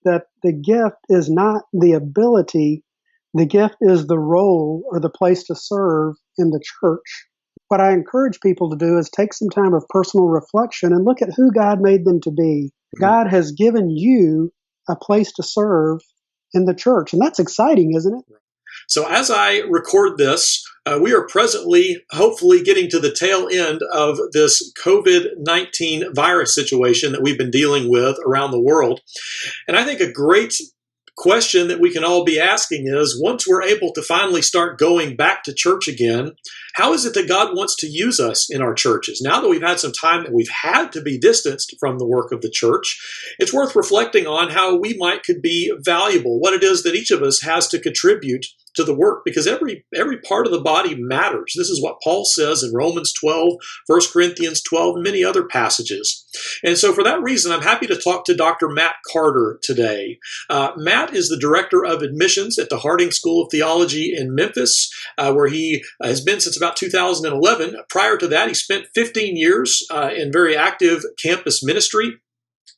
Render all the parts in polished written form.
that the gift is not the ability, the gift is the role or the place to serve in the church. What I encourage people to do is take some time of personal reflection and look at who God made them to be. God has given you a place to serve in the church, and that's exciting, isn't it? So as I record this, we are presently, hopefully, getting to the tail end of this COVID-19 virus situation that we've been dealing with around the world. And I think a great question that we can all be asking is, once we're able to finally start going back to church again, how is it that God wants to use us in our churches? Now that we've had some time that we've had to be distanced from the work of the church, it's worth reflecting on how we could be valuable, what it is that each of us has to contribute to the work, because every part of the body matters. This is what Paul says in Romans 12, 1 Corinthians 12, and many other passages. And so for that reason, I'm happy to talk to Dr. Matt Carter today. Matt is the Director of Admissions at the Harding School of Theology in Memphis, where he has been since about 2011. Prior to that, he spent 15 years in very active campus ministry.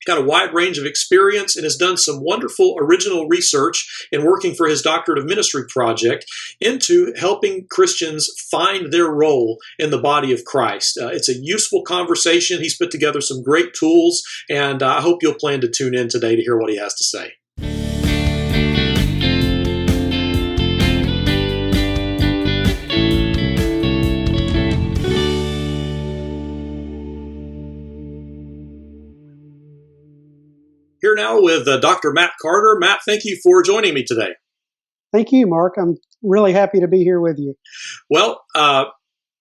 Got a wide range of experience and has done some wonderful original research in working for his Doctorate of Ministry project into helping Christians find their role in the body of Christ. It's a useful conversation. He's put together some great tools, and I hope you'll plan to tune in today to hear what he has to say. Here now with Dr. Matt Carter. Matt, thank you for joining me today. Thank you, Mark. I'm really happy to be here with you. Well, I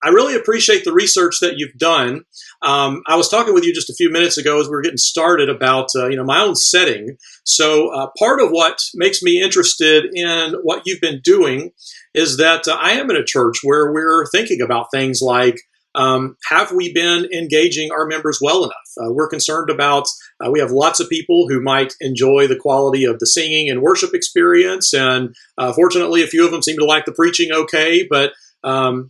really appreciate the research that you've done. I was talking with you just a few minutes ago as we were getting started about my own setting. So part of what makes me interested in what you've been doing is that I am in a church where we're thinking about things like, have we been engaging our members well enough? We're concerned about, we have lots of people who might enjoy the quality of the singing and worship experience, and fortunately, a few of them seem to like the preaching okay, but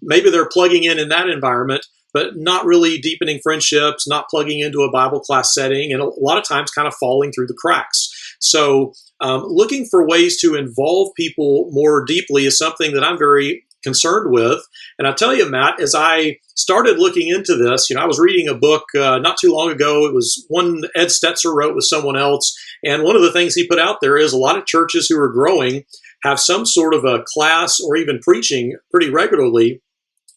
maybe they're plugging in that environment, but not really deepening friendships, not plugging into a Bible class setting, and a lot of times kind of falling through the cracks. So looking for ways to involve people more deeply is something that I'm very concerned with. And I tell you, Matt, as I started looking into this, I was reading a book not too long ago. It was one Ed Stetzer wrote with someone else. And one of the things he put out there is a lot of churches who are growing have some sort of a class or even preaching pretty regularly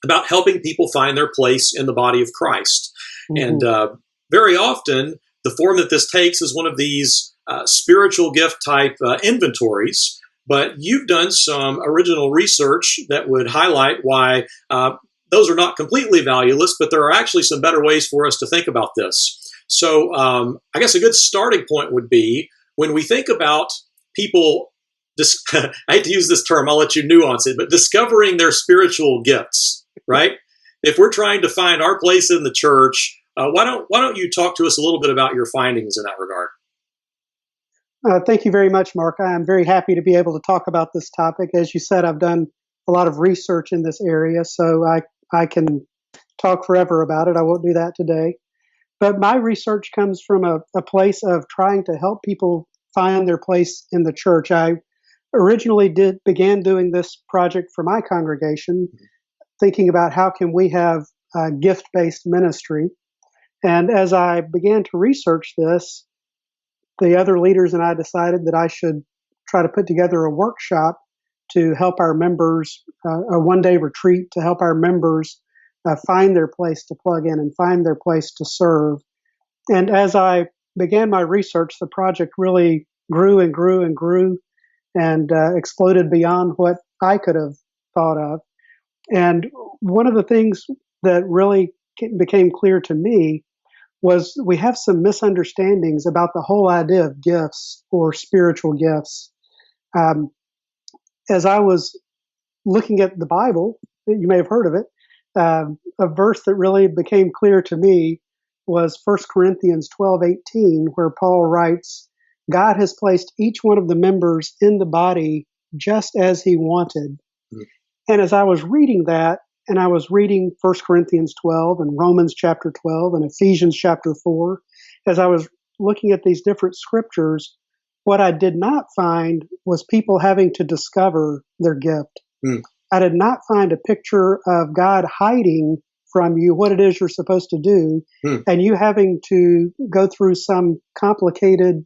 about helping people find their place in the body of Christ. Mm-hmm. And very often, the form that this takes is one of these spiritual gift type inventories. But you've done some original research that would highlight why those are not completely valueless, but there are actually some better ways for us to think about this. So I guess a good starting point would be when we think about people, I hate to use this term, I'll let you nuance it, but discovering their spiritual gifts, right? If we're trying to find our place in the church, why don't you talk to us a little bit about your findings in that regard? Thank you very much, Mark. I am very happy to be able to talk about this topic. As you said, I've done a lot of research in this area, so I can talk forever about it. I won't do that today. But my research comes from a place of trying to help people find their place in the church. I originally began doing this project for my congregation, thinking about how can we have a gift-based ministry. And as I began to research this, the other leaders and I decided that I should try to put together a workshop to help our members, a one-day retreat to help our members find their place to plug in and find their place to serve. And as I began my research, the project really grew and grew and grew and exploded beyond what I could have thought of. And one of the things that really became clear to me was we have some misunderstandings about the whole idea of gifts or spiritual gifts. As I was looking at the Bible, you may have heard of it, a verse that really became clear to me was 1 Corinthians 12:18, where Paul writes, God has placed each one of the members in the body just as he wanted. Mm-hmm. And as I was reading that, and I was reading 1 Corinthians 12 and Romans chapter 12 and Ephesians chapter 4. As I was looking at these different scriptures, What I did not find was people having to discover their gift. Hmm. I did not find a picture of God hiding from you what it is you're supposed to do, Hmm. and you having to go through some complicated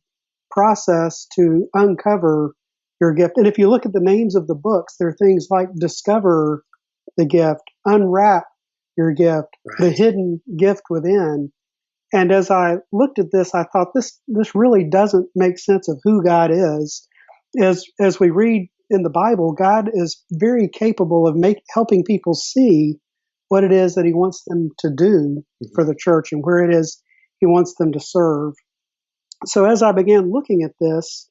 process to uncover your gift. And if you look at the names of the books, there are things like Discover the Gift, Unwrap your Gift, Right. The Hidden Gift Within. And as I looked at this, I thought this really doesn't make sense of who God is. As we read in the Bible, God is very capable of helping people see what it is that He wants them to do for the church and where it is He wants them to serve. So as I began looking at this,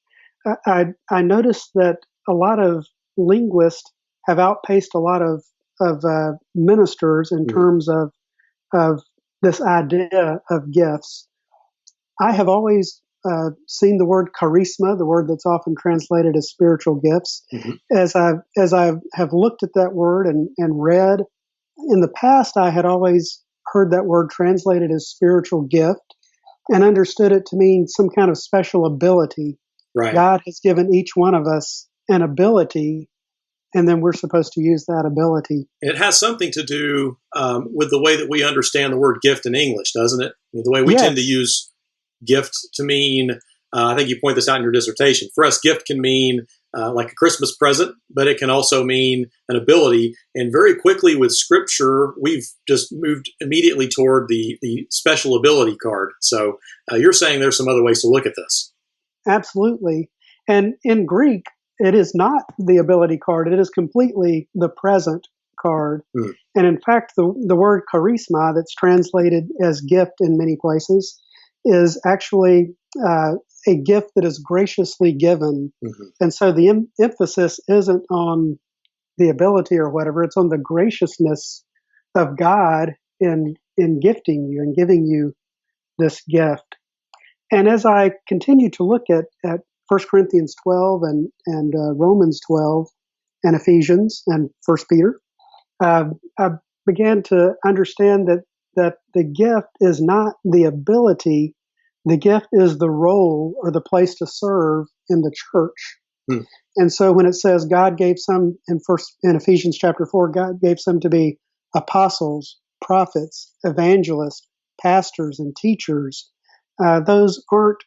I noticed that a lot of linguists have outpaced a lot of ministers in terms of this idea of gifts. I have always seen the word charisma, the word that's often translated as spiritual gifts. As I have looked at that word and read, in the past I had always heard that word translated as spiritual gift and understood it to mean some kind of special ability. Right. God has given each one of us an ability, and then we're supposed to use that ability. It has something to do with the way that we understand the word gift in English, doesn't it? The way we tend to use gift to mean, I think you point this out in your dissertation. For us, gift can mean like a Christmas present, but it can also mean an ability. And very quickly with Scripture, we've just moved immediately toward the special ability card. So you're saying there's some other ways to look at this. Absolutely. And in Greek, it is not the ability card. It is completely the present card. And in fact, the word charisma that's translated as gift in many places is actually a gift that is graciously given. And so the emphasis isn't on the ability or whatever, it's on the graciousness of God in gifting you and giving you this gift. And as I continue to look at 1 Corinthians 12 and Romans 12 and Ephesians and 1 Peter, I began to understand that the gift is not the ability, the gift is the role or the place to serve in the church. And so when it says God gave some in Ephesians chapter 4, God gave some to be apostles, prophets, evangelists, pastors, and teachers. Those aren't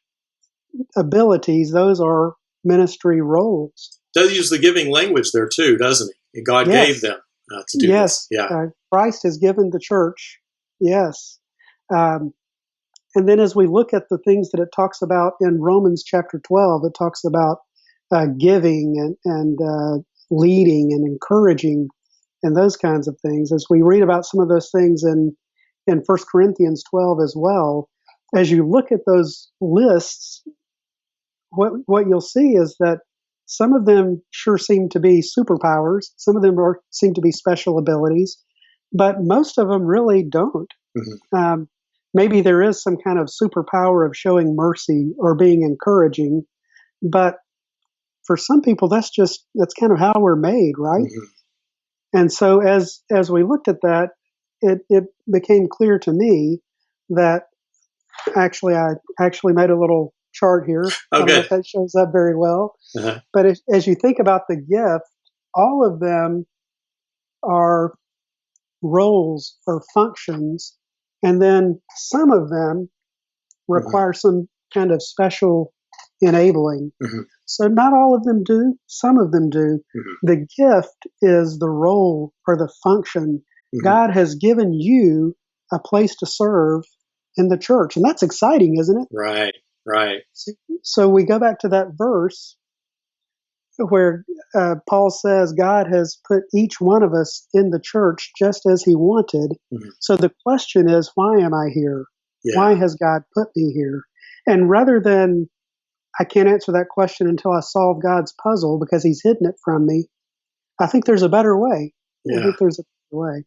abilities; those are ministry roles. Does use the giving language there too, doesn't he? God gave them to do this. Yeah, Christ has given the church. Yes, and then as we look at the things that it talks about in Romans chapter 12, it talks about giving and leading and encouraging and those kinds of things. As we read about some of those things in 1 Corinthians 12 as well, as you look at those lists, what you'll see is that some of them sure seem to be superpowers. Some of them seem to be special abilities, but most of them really don't. Maybe there is some kind of superpower of showing mercy or being encouraging, but for some people, that's kind of how we're made, right? And so as we looked at that, it became clear to me that I actually made a little chart here. I don't know if that shows up very well. But as you think about the gift, all of them are roles or functions, and then some of them require some kind of special enabling. So not all of them do, some of them do. The gift is the role or the function. God has given you a place to serve in the church, and that's exciting, isn't it? Right. So we go back to that verse where Paul says God has put each one of us in the church just as He wanted. So the question is, why am I here? Why has God put me here? And rather than I can't answer that question until I solve God's puzzle because He's hidden it from me, I think there's a better way. I think there's a better way.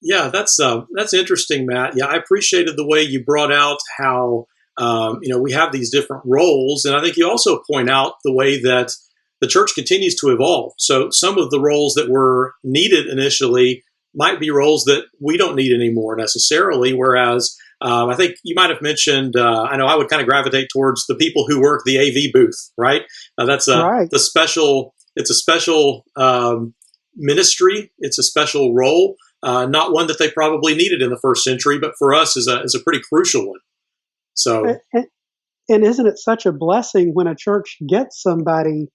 Yeah, that's interesting, Matt. Yeah, I appreciated the way you brought out how we have these different roles, and I think you also point out the way that the church continues to evolve. So some of the roles that were needed initially might be roles that we don't need anymore necessarily, whereas I think you might have mentioned. I know I would kind of gravitate towards the people who work the AV booth, right? That's Right. the special. It's a special ministry. It's a special role. Not one that they probably needed in the first century, but for us is a pretty crucial one. So, And, and isn't it such a blessing when a church gets somebody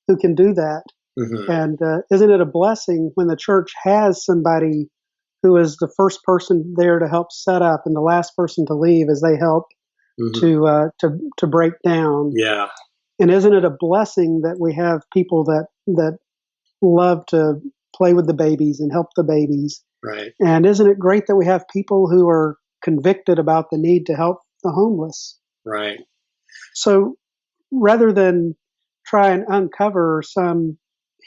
who can do that? mhm, And isn't it a blessing when the church has somebody who is the first person there to help set up and the last person to leave as they help mhm, to break down? yeah, And isn't it a blessing that we have people that love to play with the babies and help the babies? right, And isn't it great that we have people who are convicted about the need to help the homeless? right, So rather than try and uncover some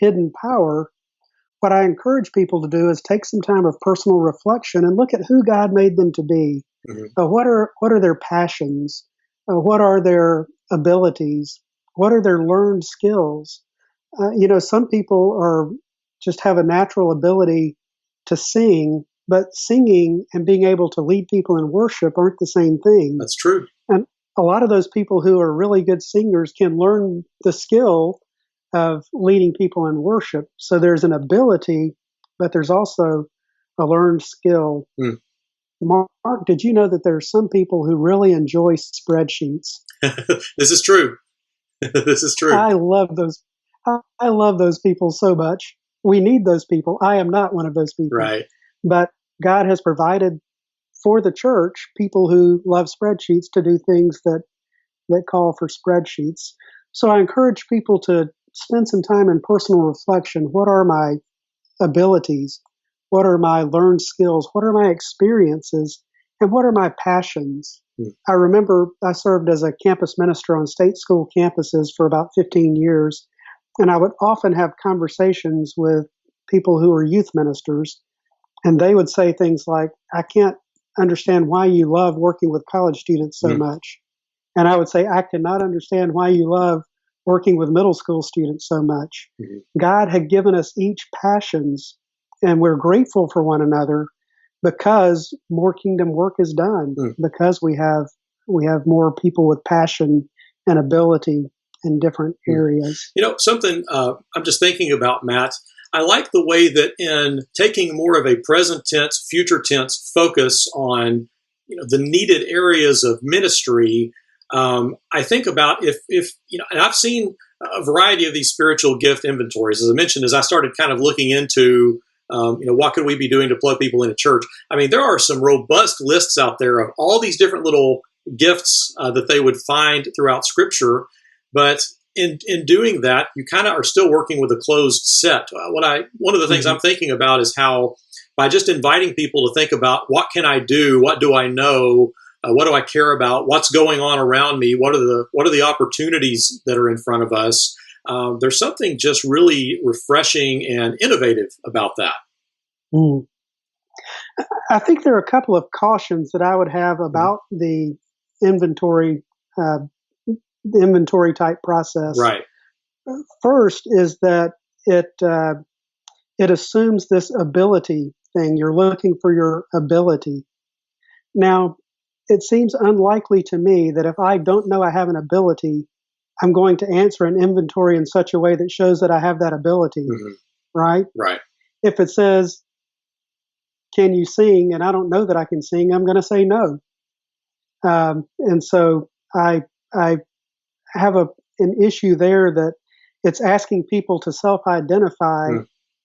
hidden power, what I encourage people to do is take some time of personal reflection and look at who God made them to be. mhm, What are their passions? What are their abilities? What are their learned skills? Some people are just have a natural ability to sing, but singing and being able to lead people in worship aren't the same thing. that's true. And a lot of those people who are really good singers can learn the skill of leading people in worship. So there's an ability, but there's also a learned skill. Mm. Mark, did you know that there are some people who really enjoy spreadsheets? This is true. This is true. I love those. I love those people so much. We need those people. I am not one of those people, Right. but God has provided for the church people who love spreadsheets to do things that call for spreadsheets. So I encourage people to spend some time in personal reflection. What are my abilities? What are my learned skills? What are my experiences? And what are my passions? Mm. I remember I served as a campus minister on state school campuses for about 15 years, and I would often have conversations with people who were youth ministers, and they would say things like, I can't understand why you love working with college students so Mm. much. And I would say, I cannot understand why you love working with middle school students so much. Mhm. God had given us each passions, and we're grateful for one another because more kingdom work is done, Mm. because we have more people with passion and ability in different Mm. areas. Something I'm just thinking about, Matt. I like the way that in taking more of a present tense, future tense focus on the needed areas of ministry. I think about if and I've seen a variety of these spiritual gift inventories. As I mentioned, as I started kind of looking into what could we be doing to plug people into church. I mean, there are some robust lists out there of all these different little gifts that they would find throughout Scripture, but in doing that, you kind of are still working with a closed set. One of the things Mhm. I'm thinking about is how by just inviting people to think about what can I do, what do I know, what do I care about, what's going on around me, what are the opportunities that are in front of us. There's something just really refreshing and innovative about that. Mm. I think there are a couple of cautions that I would have Mhm. about inventory, uh, the inventory type process. Right. First is that it assumes this ability thing. You're looking for your ability. Now, it seems unlikely to me that if I don't know I have an ability, I'm going to answer an inventory in such a way that shows that I have that ability, Hmm. right? Right. If it says, can you sing? And I don't know that I can sing, I'm going to say no. And so I have an issue there that it's asking people to self-identify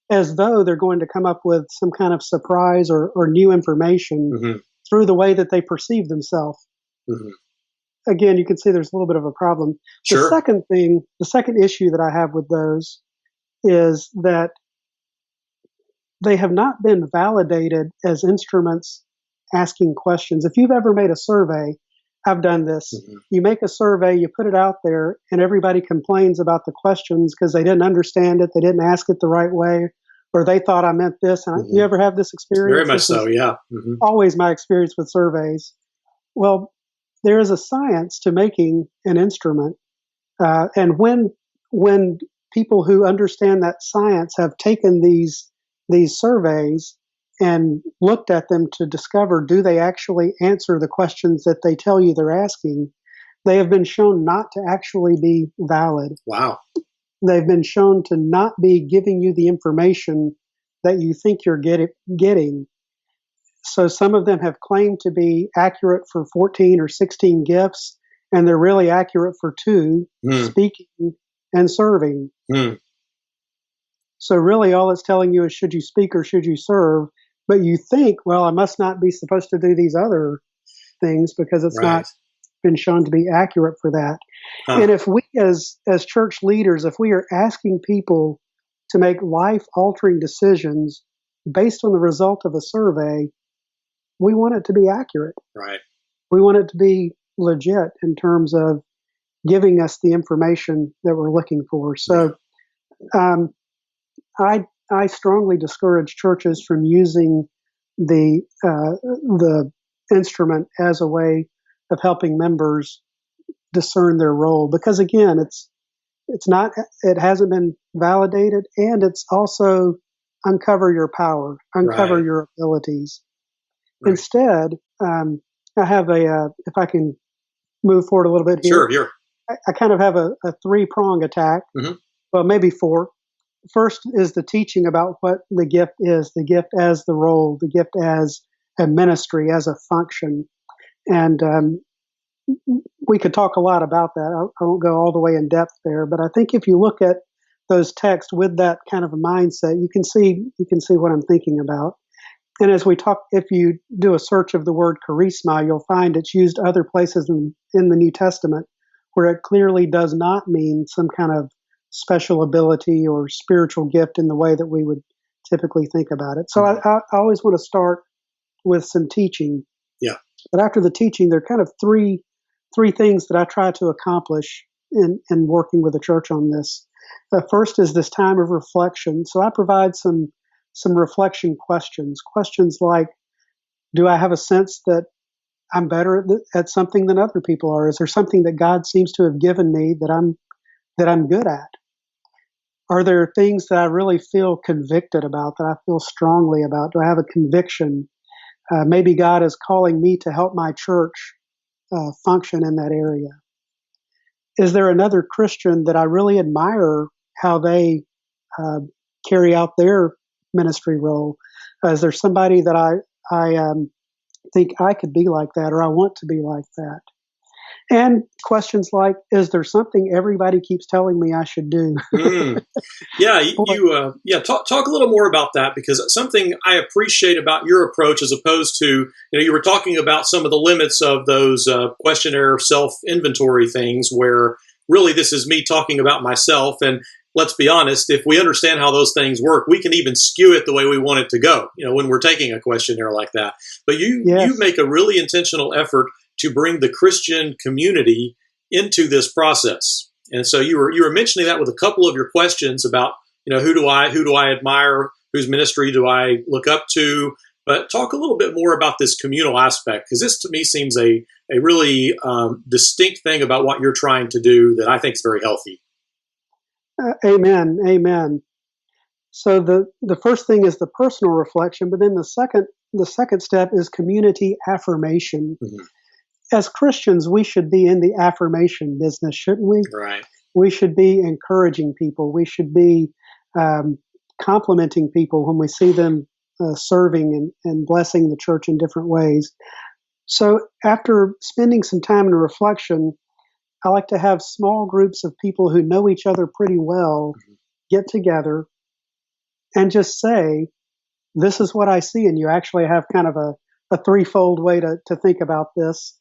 as though they're going to come up with some kind of surprise or new information Mm-hmm. through the way that they perceive themselves. Hmm. Again, you can see there's a little bit of a problem. Sure. The second issue that I have with those is that they have not been validated as instruments asking questions. If you've ever made a survey, I've done this. Hmm. You make a survey, you put it out there, and everybody complains about the questions because they didn't understand it, they didn't ask it the right way, or they thought I meant this. And Hmm. you ever have this Very experience? much This so. is Yeah. Hmm. always my experience with surveys. Well, there is a science to making an instrument, and when people who understand that science have taken these surveys, and looked at them to discover, do they actually answer the questions that they tell you they're asking, they have been shown not to actually be valid. Wow. They've been shown to not be giving you the information that you think you're getting. So some of them have claimed to be accurate for 14 or 16 gifts, and they're really accurate for 2, speaking and serving. So really all it's telling you is, should you speak or should you serve? But you think, well, I must not be supposed to do these other things because it's not been shown to be accurate for that. And if we as church leaders, if we are asking people to make life-altering decisions based on the result of a survey, we want it to be accurate. Right. We want it to be legit in terms of giving us the information that we're looking for. So I strongly discourage churches from using the instrument as a way of helping members discern their role, because again, it hasn't been validated, and it's also uncover your power, uncover your abilities. Instead, I have if I can move forward a little bit here. Sure. I kind of have a 3-prong attack, well, maybe 4. First is the teaching about what the gift is, the gift as the role, the gift as a ministry, as a function. And we could talk a lot about that. I won't go all the way in depth there, but I think if you look at those texts with that kind of a mindset, you can see what I'm thinking about. And as we talk, if you do a search of the word charisma, you'll find it's used other places in the New Testament where it clearly does not mean some kind of special ability or spiritual gift in the way that we would typically think about it. So I always want to start with some teaching. Yeah. But after the teaching, there are kind of three things that I try to accomplish in working with the church on this. First is this time of reflection. So I provide some reflection questions like, do I have a sense that I'm better at something than other people are? Is there something that God seems to have given me that I'm good at? Are there things that I really feel convicted about, that I feel strongly about? Do I have a conviction? Maybe God is calling me to help my church function in that area. Is there another Christian that I really admire how they carry out their ministry role? Is there somebody that I think I could be like that, or I want to be like that? And questions like, is there something everybody keeps telling me I should do? Yeah, talk a little more about that, because something I appreciate about your approach, as opposed to, you were talking about some of the limits of those questionnaire self-inventory things, where really this is me talking about myself. And let's be honest, if we understand how those things work, we can even skew it the way we want it to go, when we're taking a questionnaire like that. But you make a really intentional effort to bring the Christian community into this process. And so you were mentioning that with a couple of your questions about, who do I admire, whose ministry do I look up to? But talk a little bit more about this communal aspect, because this to me seems a really distinct thing about what you're trying to do that I think is very healthy. Amen. So the first thing is the personal reflection, but then the second step is community affirmation. Mm-hmm. As Christians, we should be in the affirmation business, shouldn't we? Right. We should be encouraging people. We should be complimenting people when we see them serving and blessing the church in different ways. So after spending some time in reflection, I like to have small groups of people who know each other pretty well get together and just say, this is what I see. And you actually have kind of a threefold way to think about this.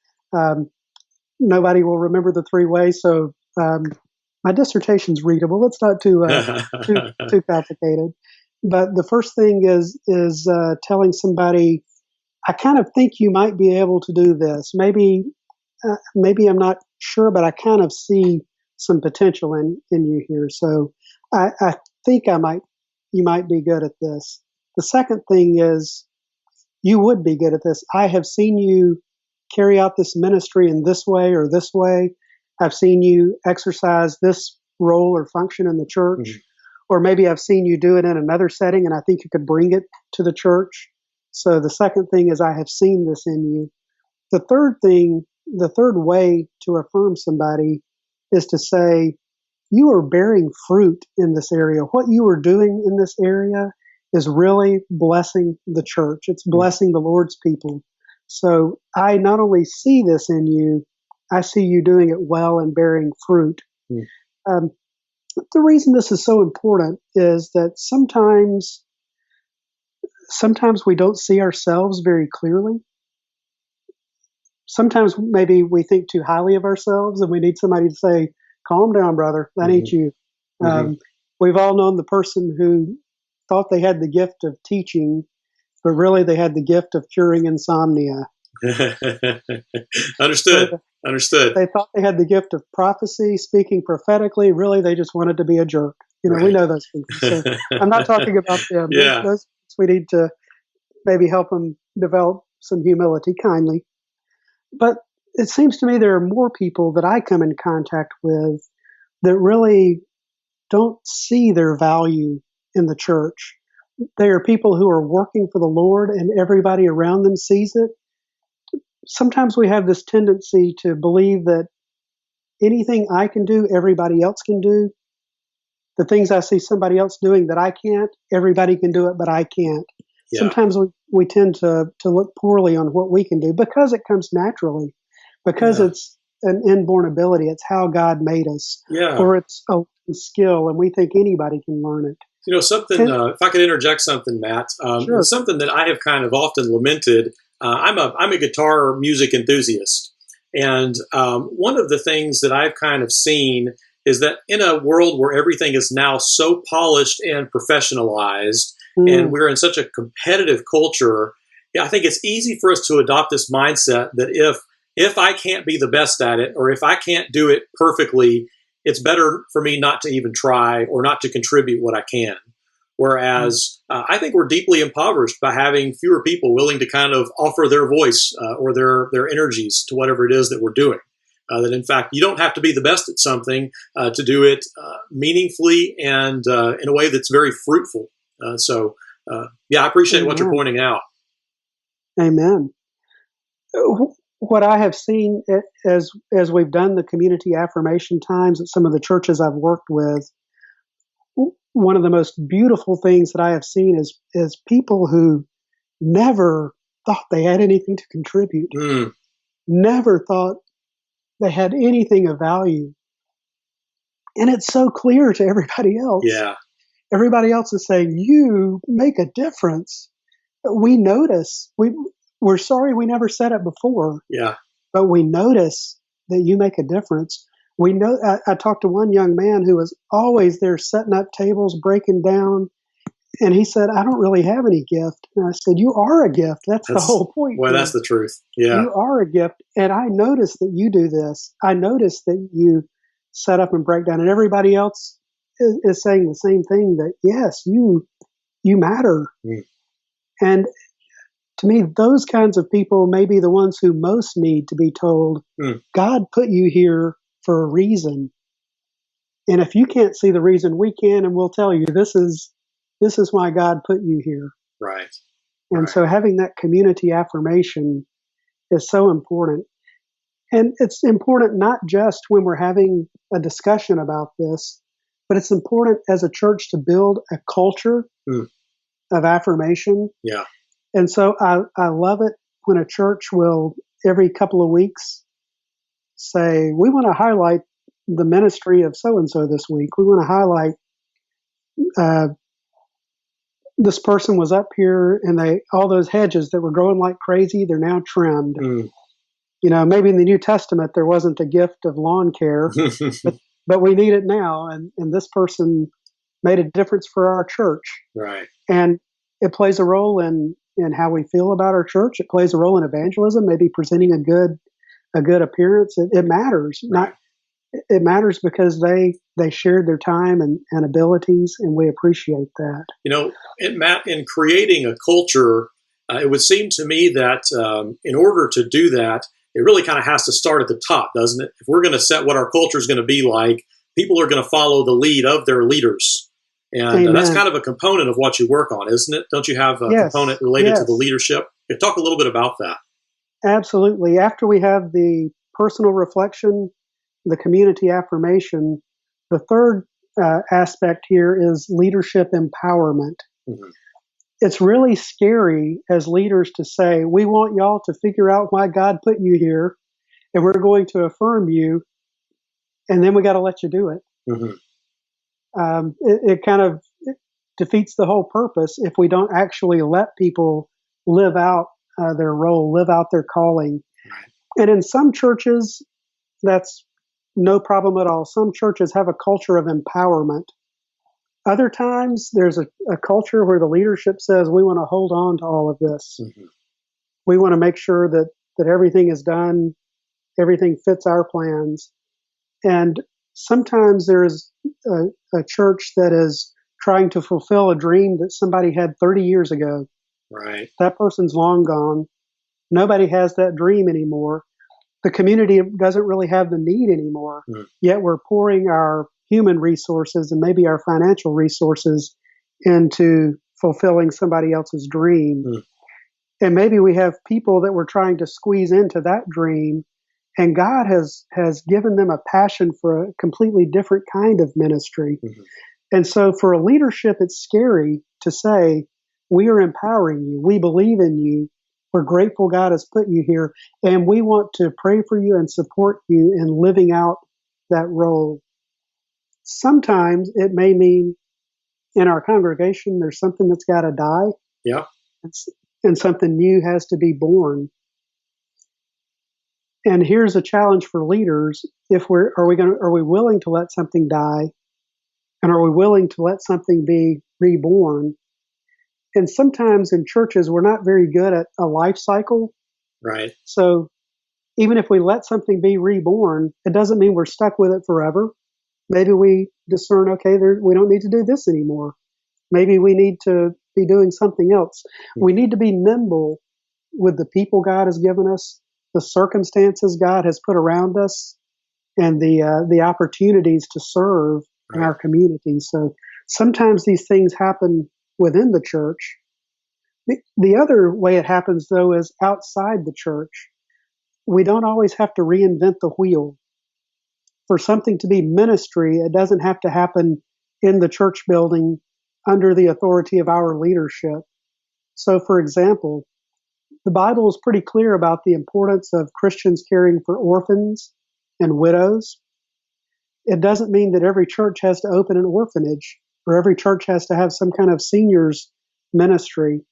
Nobody will remember the 3 ways, so my dissertation's readable. It's not too complicated. But the first thing is telling somebody, I kind of think you might be able to do this. Maybe I'm not sure, but I kind of see some potential in you here. So I think you might be good at this. The second thing is, you would be good at this. I have seen you carry out this ministry in this way or this way. I've seen you exercise this role or function in the church, or maybe I've seen you do it in another setting and I think you could bring it to the church. So the second thing is, I have seen this in you. The third thing, the third way to affirm somebody is to say, you are bearing fruit in this area. What you are doing in this area is really blessing the church. It's blessing the Lord's people. So I not only see this in you, I see you doing it well and bearing fruit. Mm. The reason this is so important is that sometimes we don't see ourselves very clearly. Sometimes maybe we think too highly of ourselves, and we need somebody to say, calm down, brother, that ain't you. We've all known the person who thought they had the gift of teaching, but really they had the gift of curing insomnia. Understood. Understood. They thought they had the gift of prophecy, speaking prophetically. Really, they just wanted to be a jerk. Right. We know those people. So I'm not talking about them. Yeah. Those we need to maybe help them develop some humility, kindly. But it seems to me there are more people that I come in contact with that really don't see their value in the church. They are people who are working for the Lord, and everybody around them sees it. Sometimes we have this tendency to believe that anything I can do, everybody else can do. The things I see somebody else doing that I can't, everybody can do it, but I can't. Yeah. Sometimes we tend to look poorly on what we can do because it comes naturally, because it's an inborn ability. It's how God made us, or it's a skill, and we think anybody can learn it. You know, something, if I could interject something, Matt, sure. It's something that I have kind of often lamented. I'm a guitar music enthusiast. And one of the things that I've kind of seen is that in a world where everything is now so polished and professionalized, and we're in such a competitive culture, I think it's easy for us to adopt this mindset that if I can't be the best at it, or if I can't do it perfectly, it's better for me not to even try or not to contribute what I can. Whereas I think we're deeply impoverished by having fewer people willing to kind of offer their voice or their energies to whatever it is that we're doing. That in fact, you don't have to be the best at something to do it meaningfully and in a way that's very fruitful. So I appreciate what you're pointing out. Amen. What I have seen as we've done the community affirmation times at some of the churches I've worked with, one of the most beautiful things that I have seen is people who never thought they had anything to contribute, never thought they had anything of value. And it's so clear to everybody else. Yeah. Everybody else is saying, you make a difference. We notice. We're sorry we never said it before. Yeah. But we notice that you make a difference. We know. I talked to one young man who was always there setting up tables, breaking down. And he said, I don't really have any gift. And I said, you are a gift. That's the whole point. Well, that's the truth. Yeah. You are a gift. And I notice that you do this. I notice that you set up and break down. And everybody else is saying the same thing, that, yes, you matter. And to me, those kinds of people may be the ones who most need to be told, God put you here for a reason. And if you can't see the reason, we can, and we'll tell you, this is why God put you here. Right. And so having that community affirmation is so important. And it's important not just when we're having a discussion about this, but it's important as a church to build a culture of affirmation. Yeah. And so I love it when a church will, every couple of weeks, say, we want to highlight the ministry of so-and-so this week. We want to highlight this person was up here, and all those hedges that were growing like crazy, they're now trimmed. You know, maybe in the New Testament there wasn't the gift of lawn care, but we need it now. And this person made a difference for our church. Right. And it plays a role in how we feel about our church. It plays a role in evangelism, maybe presenting a good appearance. It matters. Right. It matters because they shared their time and abilities, and we appreciate that. You know, Matt, in creating a culture, it would seem to me that in order to do that, it really kind of has to start at the top, doesn't it? If we're going to set what our culture is going to be like, people are going to follow the lead of their leaders. And that's Amen. kind of a component of what you work on, isn't it? Don't you have a Yes, component related to the yes, leadership? Talk a little bit about that. absolutely. After we have the personal reflection, the community affirmation, the third aspect here is leadership empowerment. Mm-hmm. It's really scary as leaders to say, we want y'all to figure out why God put you here, and we're going to affirm you, and then we got to let you do it. Mm-hmm. It kind of defeats the whole purpose if we don't actually let people live out their role, live out their calling. And in some churches, that's no problem at all. Some churches have a culture of empowerment. Other times, there's a culture where the leadership says, we want to hold on to all of this. Mm-hmm. We want to make sure that everything is done, everything fits our plans. And sometimes there's a church that is trying to fulfill a dream that somebody had 30 years ago. Right. That person's long gone. Nobody has that dream anymore. The community doesn't really have the need anymore. Mm. Yet we're pouring our human resources and maybe our financial resources into fulfilling somebody else's dream. Mm. And maybe we have people that we're trying to squeeze into that dream, and God has given them a passion for a completely different kind of ministry. Mm-hmm. And so for a leadership, it's scary to say, we are empowering you. We believe in you. We're grateful God has put you here. And we want to pray for you and support you in living out that role. Sometimes it may mean in our congregation, there's something that's got to die. Yeah. And something new has to be born. And here's a challenge for leaders. Are we willing to let something die? And are we willing to let something be reborn? And sometimes in churches, we're not very good at a life cycle. Right. So even if we let something be reborn, it doesn't mean we're stuck with it forever. Maybe we discern, okay, we don't need to do this anymore. Maybe we need to be doing something else. Mm-hmm. We need to be nimble with the people God has given us, the circumstances God has put around us, and the opportunities to serve in our community. So sometimes these things happen within the church. The other way it happens, though, is outside the church. We don't always have to reinvent the wheel. For something to be ministry, it doesn't have to happen in the church building under the authority of our leadership. So, for example, the Bible is pretty clear about the importance of Christians caring for orphans and widows. It doesn't mean that every church has to open an orphanage or every church has to have some kind of seniors ministry.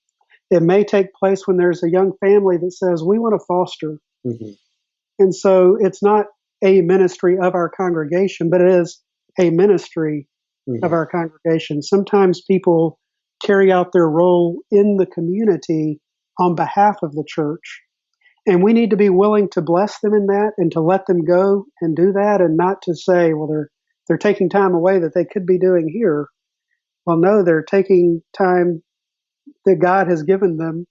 It may take place when there's a young family that says, we want to foster. Mm-hmm. And so it's not a ministry of our congregation, but it is a ministry Mm-hmm. of our congregation. Sometimes people carry out their role in the community on behalf of the church. And we need to be willing to bless them in that and to let them go and do that, and not to say, well, they're taking time away that they could be doing here. Well, no, they're taking time that God has given them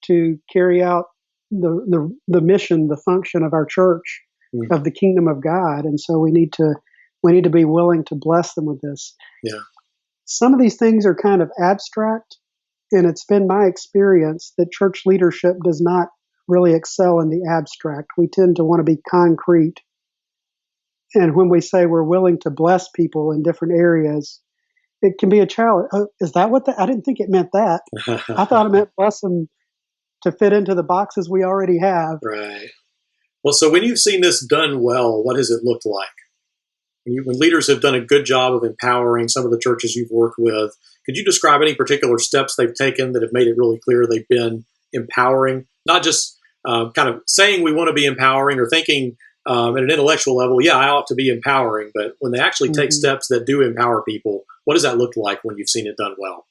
to carry out the mission, the function of our church, Mm-hmm. of the kingdom of God. And so we need to be willing to bless them with this. Yeah. Some of these things are kind of abstract, and it's been my experience that church leadership does not really excel in the abstract. We tend to want to be concrete. And when we say we're willing to bless people in different areas, it can be a challenge. Oh, is that what I didn't think it meant that. I thought it meant bless them to fit into the boxes we already have. Right. Well, so when you've seen this done well, what has it looked like? When leaders have done a good job of empowering some of the churches you've worked with, could you describe any particular steps they've taken that have made it really clear they've been empowering, not just kind of saying we want to be empowering or thinking at an intellectual level, yeah, I ought to be empowering, but when they actually take steps that do empower people, what does that look like when you've seen it done well?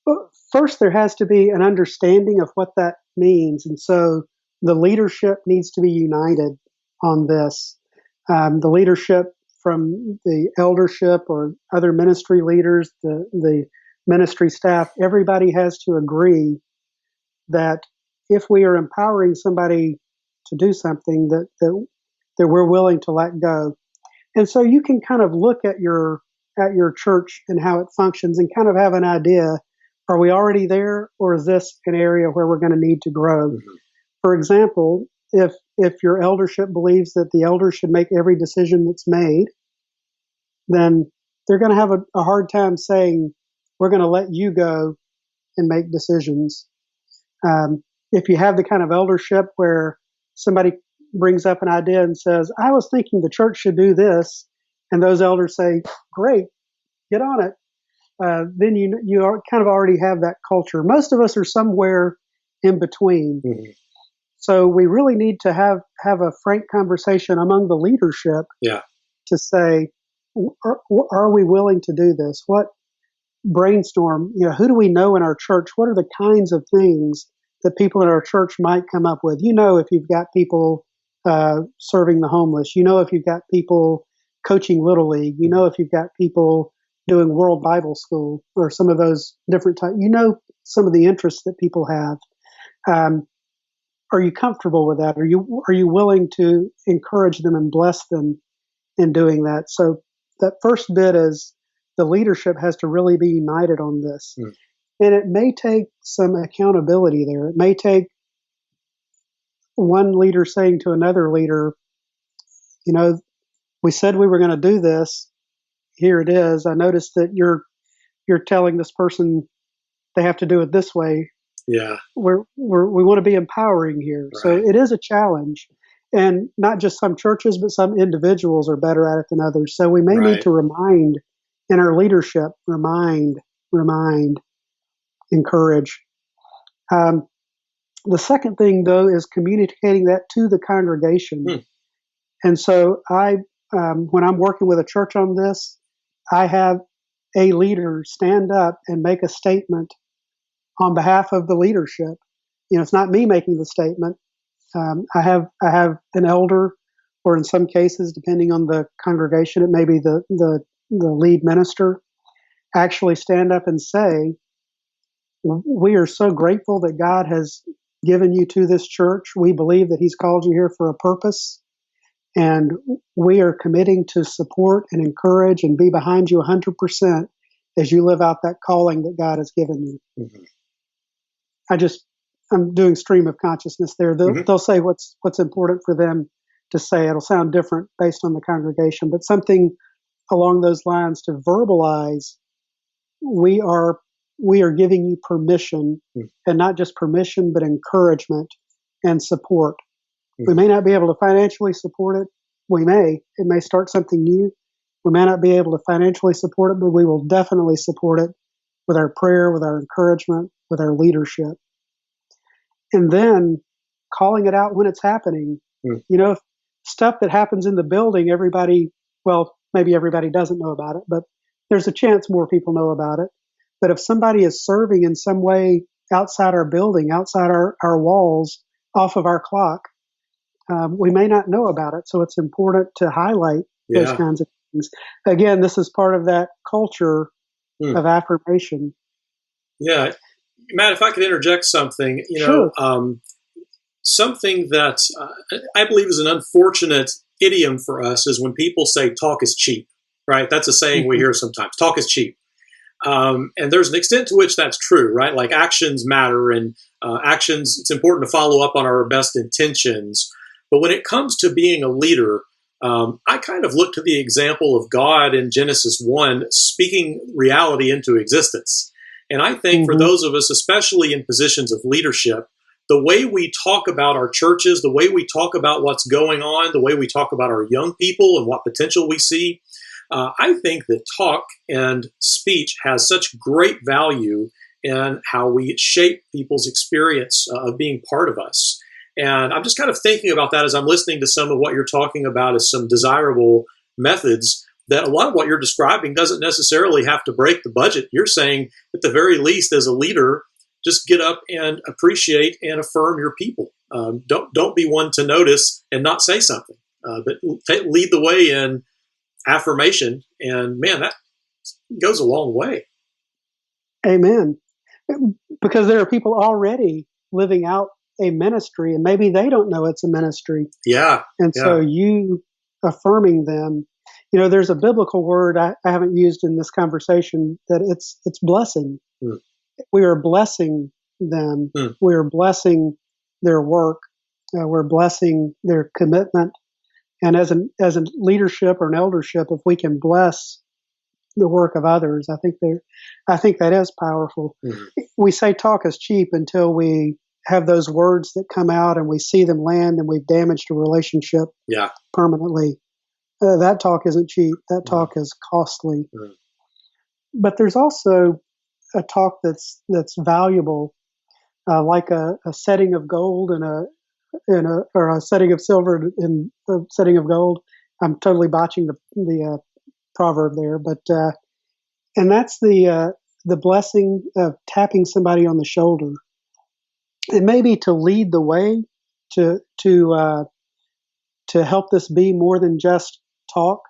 Well, first, there has to be an understanding of what that means. And so the leadership needs to be united on this. The leadership from the eldership or other ministry leaders, the ministry staff, everybody has to agree that if we are empowering somebody to do something, that we're willing to let go. And so you can kind of look at your at your church and how it functions and kind of have an idea, are we already there, or is this an area where we're going to need to grow? Mm-hmm. For example, if your eldership believes that the elders should make every decision that's made, then they're going to have a hard time saying, we're going to let you go and make decisions. If you have the kind of eldership where somebody brings up an idea and says, I was thinking the church should do this, and those elders say, great, get on it, then you kind of already have that culture. Most of us are somewhere in between. Mm-hmm. So we really need to have a frank conversation among the leadership to say, are we willing to do this? What brainstorm, who do we know in our church? What are the kinds of things that people in our church might come up with? If you've got people serving the homeless, if you've got people coaching Little League, if you've got people doing World Bible School or some of those different types, some of the interests that people have. Are you comfortable with that? Are you willing to encourage them and bless them in doing that? So that first bit is the leadership has to really be united on this. Mm. And it may take some accountability there. It may take one leader saying to another leader, we said we were going to do this. Here it is. I noticed that you're telling this person they have to do it this way. Yeah. We want to be empowering here. Right. So it is a challenge. And not just some churches, but some individuals are better at it than others. So we may need to remind in our leadership, remind, encourage. The second thing, though, is communicating that to the congregation. Hmm. And so when I'm working with a church on this, I have a leader stand up and make a statement on behalf of the leadership. It's not me making the statement. I have an elder, or in some cases, depending on the congregation, it may be the lead minister, actually stand up and say, we are so grateful that God has given you to this church. We believe that He's called you here for a purpose, and we are committing to support and encourage and be behind you 100% as you live out that calling that God has given you. Mm-hmm. I'm doing stream of consciousness there. They'll say what's important for them to say. It'll sound different based on the congregation, but something along those lines to verbalize, we are giving you permission, and not just permission, but encouragement and support. We may not be able to financially support it. It may start something new. We may not be able to financially support it, but we will definitely support it with our prayer, with our encouragement, with our leadership. And then calling it out when it's happening. Stuff that happens in the building, maybe everybody doesn't know about it, but there's a chance more people know about it. But if somebody is serving in some way outside our building, outside our walls, off of our clock, we may not know about it. So it's important to highlight those kinds of things. Again, this is part of that culture of affirmation. Yeah. Matt, if I could interject something, Sure. Something that I believe is an unfortunate idiom for us is when people say talk is cheap, right? That's a saying we hear sometimes, talk is cheap. And there's an extent to which that's true, right? Like actions matter, and actions, it's important to follow up on our best intentions. But when it comes to being a leader, I kind of look to the example of God in Genesis 1 speaking reality into existence. And I think for those of us, especially in positions of leadership, the way we talk about our churches, the way we talk about what's going on, the way we talk about our young people and what potential we see, I think that talk and speech has such great value in how we shape people's experience of being part of us. And I'm just kind of thinking about that as I'm listening to some of what you're talking about as some desirable methods, that a lot of what you're describing doesn't necessarily have to break the budget. You're saying, at the very least, as a leader, just get up and appreciate and affirm your people. Don't be one to notice and not say something, but lead the way in affirmation. And man, that goes a long way. Amen. Because there are people already living out a ministry, and maybe they don't know it's a ministry. Yeah. And so you affirming them There's a biblical word I haven't used in this conversation, that it's blessing. Mm. We are blessing them. Mm. We are blessing their work. We're blessing their commitment. And as a leadership or an eldership, if we can bless the work of others, I think that is powerful. Mm. We say talk is cheap until we have those words that come out and we see them land and we've damaged a relationship permanently. That talk isn't cheap. That talk is costly. Mm. But there's also a talk that's valuable, like a setting of gold or a setting of silver in a setting of gold. I'm totally botching the proverb there, but and that's the blessing of tapping somebody on the shoulder, and maybe to lead the way, to help this be more than just talk.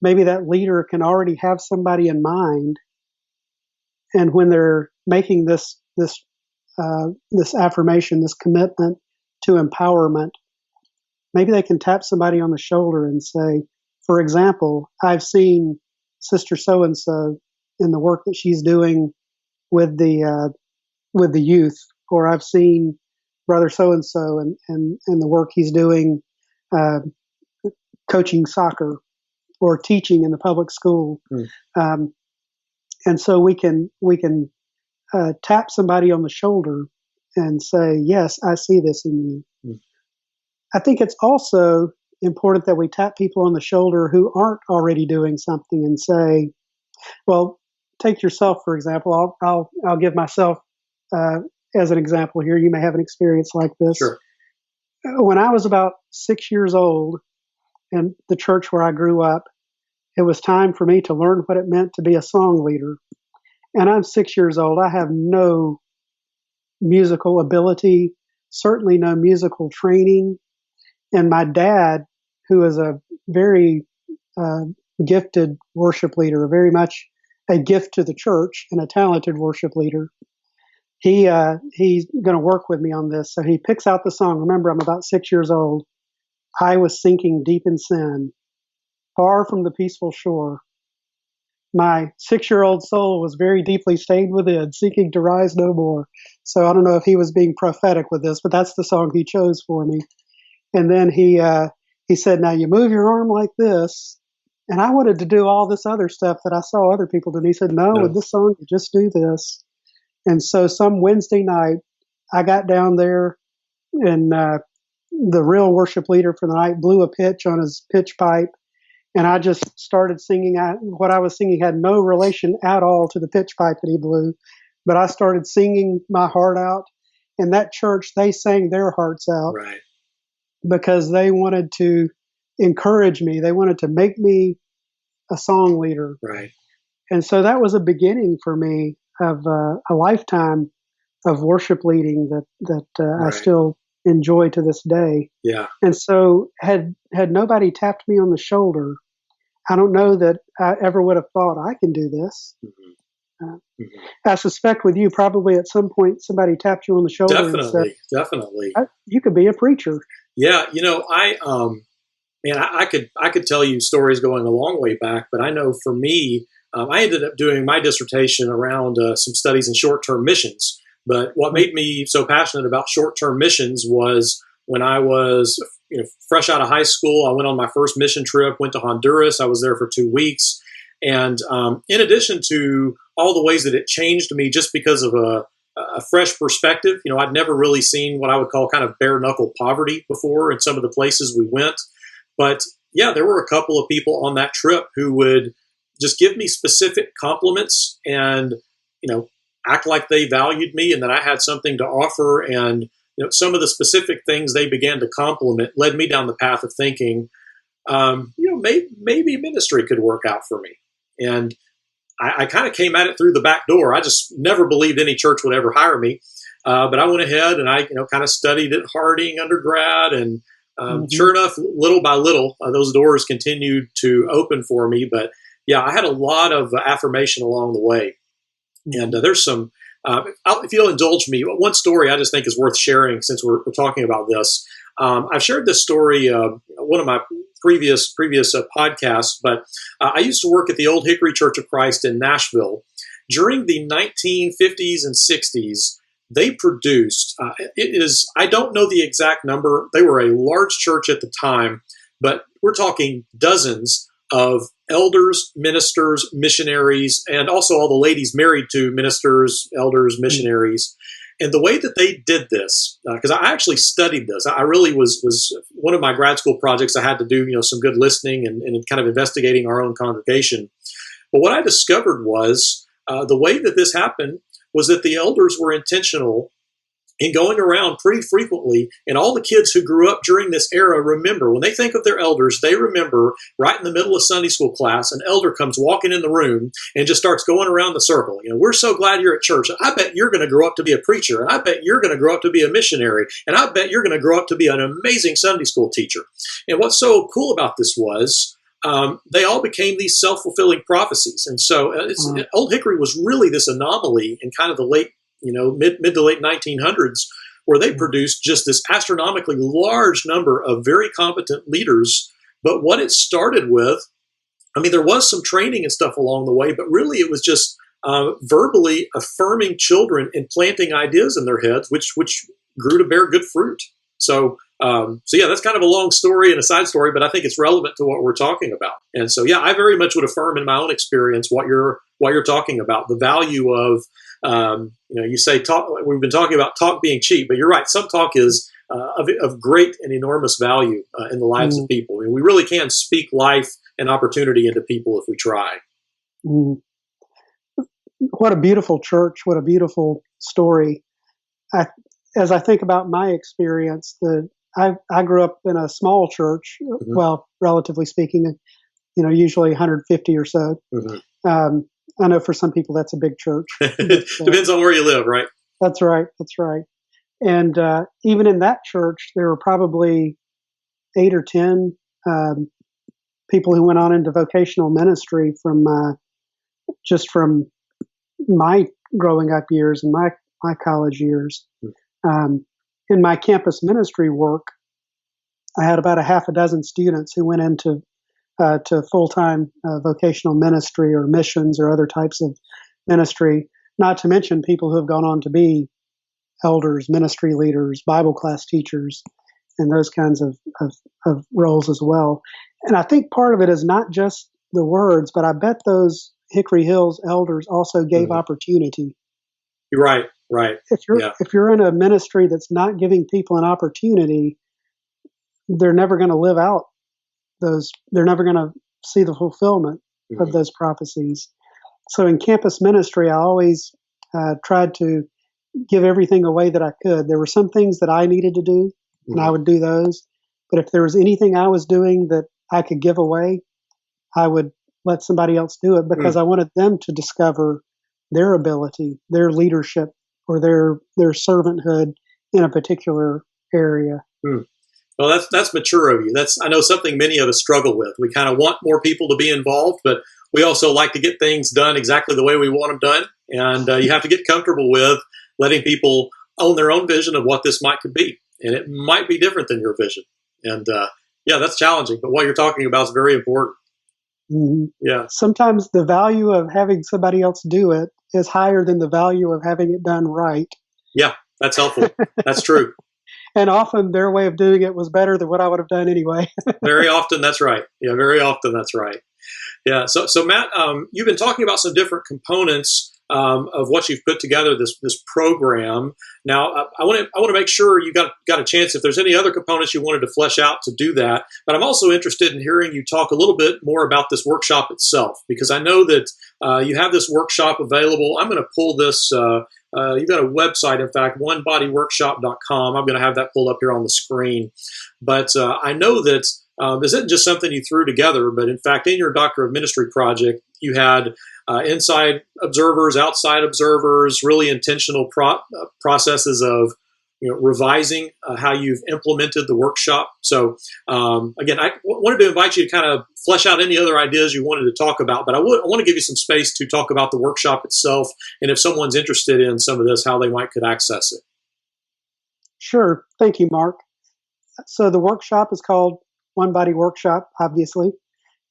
Maybe that leader can already have somebody in mind, and when they're making this affirmation, this commitment to empowerment, maybe they can tap somebody on the shoulder and say, for example, I've seen Sister so and so in the work that she's doing with the youth, or I've seen Brother so and so and the work he's doing, coaching soccer or teaching in the public school. Um, and so we can tap somebody on the shoulder and say, yes, I see this in you. I think it's also important that we tap people on the shoulder who aren't already doing something and say, well, take yourself, for example. I'll give myself as an example here. You may have an experience like this. Sure. When I was about 6 years old in the church where I grew up, it was time for me to learn what it meant to be a song leader. And I'm 6 years old. I have no musical ability, certainly no musical training. And my dad, who is a very gifted worship leader, very much a gift to the church and a talented worship leader, he's going to work with me on this. So he picks out the song. Remember, I'm about 6 years old. I was sinking deep in sin, far from the peaceful shore. My 6-year-old soul was very deeply stained within, seeking to rise no more. So I don't know if he was being prophetic with this, but that's the song he chose for me. And then he said, now you move your arm like this. And I wanted to do all this other stuff that I saw other people do. And he said, no, with this song, you just do this. And so some Wednesday night, I got down there, and the real worship leader for the night blew a pitch on his pitch pipe. And I just started singing. What I was singing had no relation at all to the pitch pipe that he blew. But I started singing my heart out. And that church, they sang their hearts out. Right. Because they wanted to encourage me. They wanted to make me a song leader. Right. And so that was a beginning for me of a lifetime of worship leading that I still enjoy to this day. Yeah. And so had nobody tapped me on the shoulder, I don't know that I ever would have thought I can do this. Mm-hmm. I suspect with you, probably at some point somebody tapped you on the shoulder. Definitely. You could be a preacher. Yeah, I could tell you stories going a long way back, but I know for me, I ended up doing my dissertation around some studies in short-term missions. But what made me so passionate about short-term missions was when I was fresh out of high school. I went on my first mission trip, went to Honduras. I was there for 2 weeks. And in addition to all the ways that it changed me just because of a fresh perspective, I'd never really seen what I would call kind of bare knuckle poverty before in some of the places we went. But yeah, there were a couple of people on that trip who would just give me specific compliments and, act like they valued me and that I had something to offer. And, some of the specific things they began to compliment led me down the path of thinking, maybe ministry could work out for me. And I kind of came at it through the back door. I just never believed any church would ever hire me. But I went ahead and I, kind of studied at Harding undergrad. And sure enough, little by little, those doors continued to open for me. But yeah, I had a lot of affirmation along the way. And there's some, if you'll indulge me, one story I just think is worth sharing since we're talking about this. I've shared this story one of my previous podcasts, but I used to work at the Old Hickory Church of Christ in Nashville during the 1950s and 60s. They produced I don't know the exact number. They were a large church at the time, but we're talking dozens of elders, ministers, missionaries, and also all the ladies married to ministers, elders, missionaries. And the way that they did this, because I actually studied this, I really was one of my grad school projects. I had to do some good listening and kind of investigating our own congregation. But what I discovered was the way that this happened was that the elders were intentional in going around pretty frequently, and all the kids who grew up during this era remember, when they think of their elders, they remember right in the middle of Sunday school class, an elder comes walking in the room and just starts going around the circle. We're so glad you're at church. I bet you're going to grow up to be a preacher, and I bet you're going to grow up to be a missionary, and I bet you're going to grow up to be an amazing Sunday school teacher. And what's so cool about this was they all became these self-fulfilling prophecies. And so Old Hickory was really this anomaly in kind of the late mid to late 1900s, where they produced just this astronomically large number of very competent leaders. But what it started with, there was some training and stuff along the way, but really it was just verbally affirming children and planting ideas in their heads, which grew to bear good fruit. So yeah, that's kind of a long story and a side story, but I think it's relevant to what we're talking about. And so, yeah, I very much would affirm in my own experience what you're talking about, the value of, you say talk. We've been talking about talk being cheap, but you're right. Some talk is of great and enormous value in the lives of people. We really can speak life and opportunity into people if we try. What a beautiful church! What a beautiful story. As I think about my experience, I grew up in a small church. Well, relatively speaking, usually 150 or so. I know for some people that's a big church. But, depends on where you live, right? That's right. And even in that church, there were probably 8 or 10 people who went on into vocational ministry from my growing up years and my college years. In my campus ministry work, I had about a half a dozen students who went into to full-time vocational ministry or missions or other types of ministry, not to mention people who have gone on to be elders, ministry leaders, Bible class teachers, and those kinds of roles as well. And I think part of it is not just the words, but I bet those Hickory Hills elders also gave opportunity. You're right. If you're in a ministry that's not giving people an opportunity, they're never going to live out they're never going to see the fulfillment of those prophecies. So in campus ministry, I always tried to give everything away that I could. There were some things that I needed to do, and I would do those. But if there was anything I was doing that I could give away, I would let somebody else do it, because I wanted them to discover their ability, their leadership, or their servanthood in a particular area. Well, that's mature of you. I know something many of us struggle with. We kind of want more people to be involved, but we also like to get things done exactly the way we want them done. And you have to get comfortable with letting people own their own vision of what this could be. And it might be different than your vision. And yeah, that's challenging. But what you're talking about is very important. Yeah. Sometimes the value of having somebody else do it is higher than the value of having it done right. Yeah, that's helpful. That's true. And often their way of doing it was better than what I would have done anyway. Very often, that's right. Yeah, very often, that's right. Yeah. So Matt, you've been talking about some different components of what you've put together this program. Now, I want to make sure you got a chance. If there's any other components you wanted to flesh out, to do that. But I'm also interested in hearing you talk a little bit more about this workshop itself, because I know that you have this workshop available. I'm going to pull this. You've got a website, in fact, onebodyworkshop.com. I'm going to have that pulled up here on the screen. But I know that this isn't just something you threw together, but in fact, in your Doctor of Ministry project, you had inside observers, outside observers, really intentional processes of revising how you've implemented the workshop. So again, I wanted to invite you to kind of flesh out any other ideas you wanted to talk about, but I want to give you some space to talk about the workshop itself, and if someone's interested in some of this, how they could access it. Sure. Thank you, Mark. So the workshop is called One Body Workshop, obviously.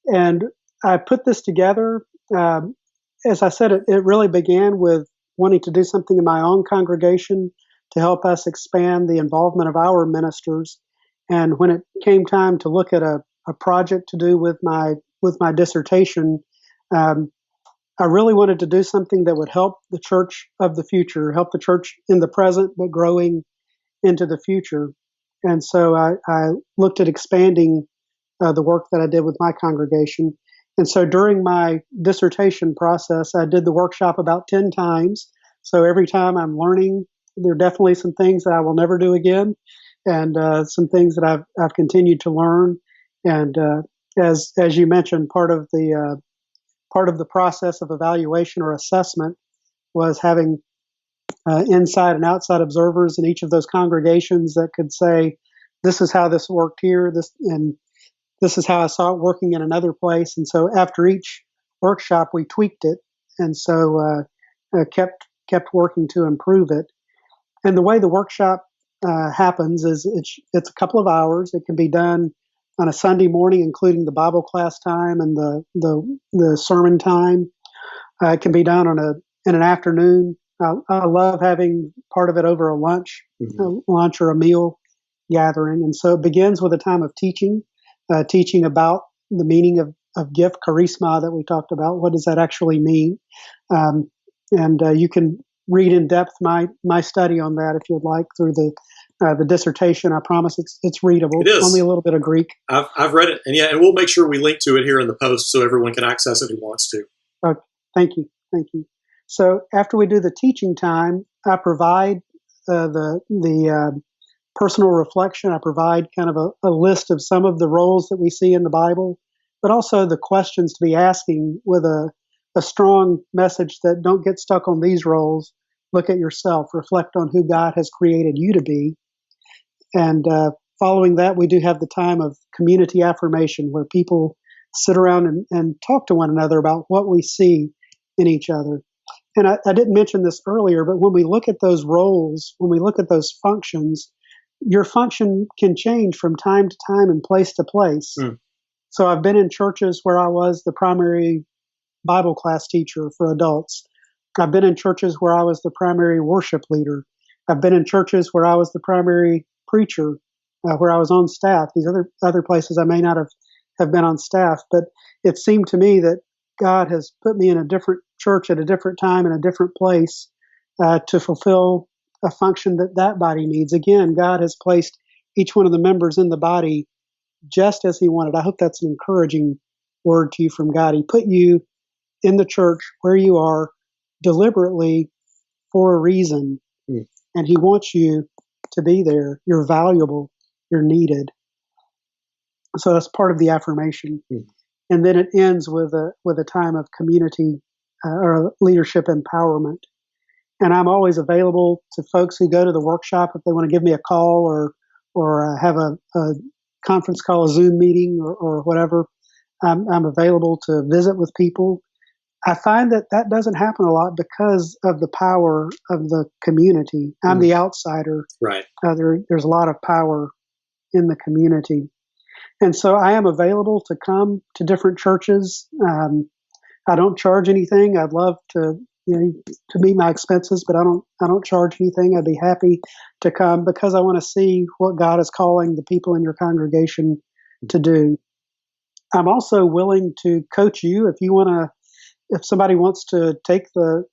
And I put this together. As I said, it really began with wanting to do something in my own congregation to help us expand the involvement of our ministers. And when it came time to look at a project to do with my dissertation, um, I really wanted to do something that would help the church of the future, help the church in the present, but growing into the future. And so I looked at expanding the work that I did with my congregation. And so during my dissertation process, I did the workshop about 10 times. So every time I'm learning, there are definitely some things that I will never do again, and some things that I've continued to learn. And as you mentioned, part of the process of evaluation or assessment was having inside and outside observers in each of those congregations that could say, "This is how this worked here," and this is how I saw it working in another place. And so after each workshop, we tweaked it, and so kept working to improve it. And the way the workshop happens is it's a couple of hours. It can be done on a Sunday morning, including the Bible class time and the sermon time. It can be done in an afternoon. I love having part of it over a lunch, lunch or a meal gathering. And so it begins with a time of teaching, teaching about the meaning of gift, charisma, that we talked about. What does that actually mean? And you can read in depth my study on that if you'd like through the dissertation. I promise it's readable. It is. Only a little bit of Greek. I've read it, and we'll make sure we link to it here in the post so everyone can access it who wants to. Thank you. So after we do the teaching time, I provide the personal reflection. I provide kind of a list of some of the roles that we see in the Bible, but also the questions to be asking with a strong message that don't get stuck on these roles. Look at yourself, reflect on who God has created you to be. And following that, we do have the time of community affirmation where people sit around and talk to one another about what we see in each other. And I didn't mention this earlier, but when we look at those roles, when we look at those functions, your function can change from time to time and place to place. So I've been in churches where I was the primary Bible class teacher for adults. I've been in churches where I was the primary worship leader. I've been in churches where I was the primary preacher, where I was on staff. These other places I may not have been on staff, but it seemed to me that God has put me in a different church at a different time in a different place to fulfill a function that body needs. Again, God has placed each one of the members in the body just as He wanted. I hope that's an encouraging word to you from God. He put you in the church where you are deliberately for a reason, and He wants you to be there. You're valuable. You're needed. So that's part of the affirmation. And then it ends with a time of community or leadership empowerment. And I'm always available to folks who go to the workshop if they want to give me a call or have a conference call, a Zoom meeting, or whatever. I'm available to visit with people. I find that doesn't happen a lot because of the power of the community. I'm the outsider. Right. There's a lot of power in the community. And so I am available to come to different churches. I don't charge anything. I'd love to meet my expenses, but I don't charge anything. I'd be happy to come because I want to see what God is calling the people in your congregation to do. I'm also willing to coach you if somebody wants to take the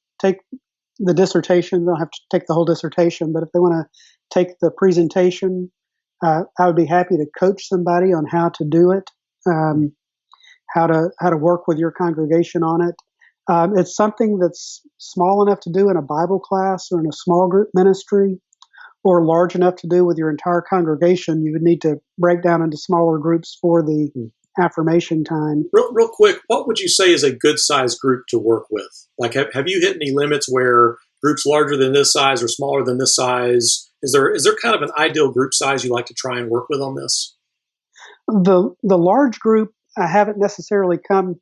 dissertation. They don't have to take the whole dissertation, but if they want to take the presentation, I would be happy to coach somebody on how to do it, how to work with your congregation on it. It's something that's small enough to do in a Bible class or in a small group ministry, or large enough to do with your entire congregation. You would need to break down into smaller groups for the affirmation time. Real quick, what would you say is a good size group to work with? Like, have you hit any limits where groups larger than this size or smaller than this size? Is there kind of an ideal group size you like to try and work with on this? The large group, I haven't necessarily come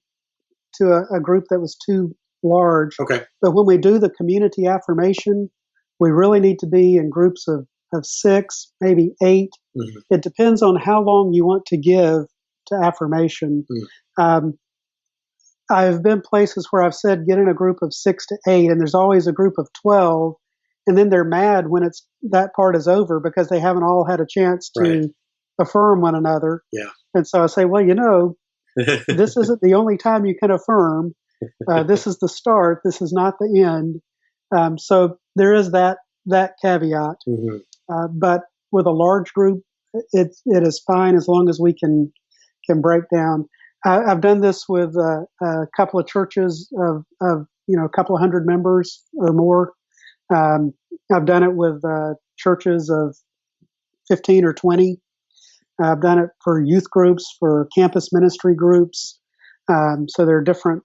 to a group that was too large. Okay. But when we do the community affirmation, we really need to be in groups of of 6, maybe 8. Mm-hmm. It depends on how long you want to give to affirmation. Um, I've been places where I've said get in a group of 6 to 8, and there's always a group of 12, and then they're mad when it's that part is over because they haven't all had a chance to Right. affirm one another. Yeah. And so I say, well, this isn't the only time you can affirm. This is the start. This is not the end. So there is that caveat. Mm-hmm. But with a large group, it is fine as long as we can break down. I've done this with a couple of churches of a couple of hundred members or more. I've done it with churches of 15 or 20. I've done it for youth groups, for campus ministry groups. So there are different.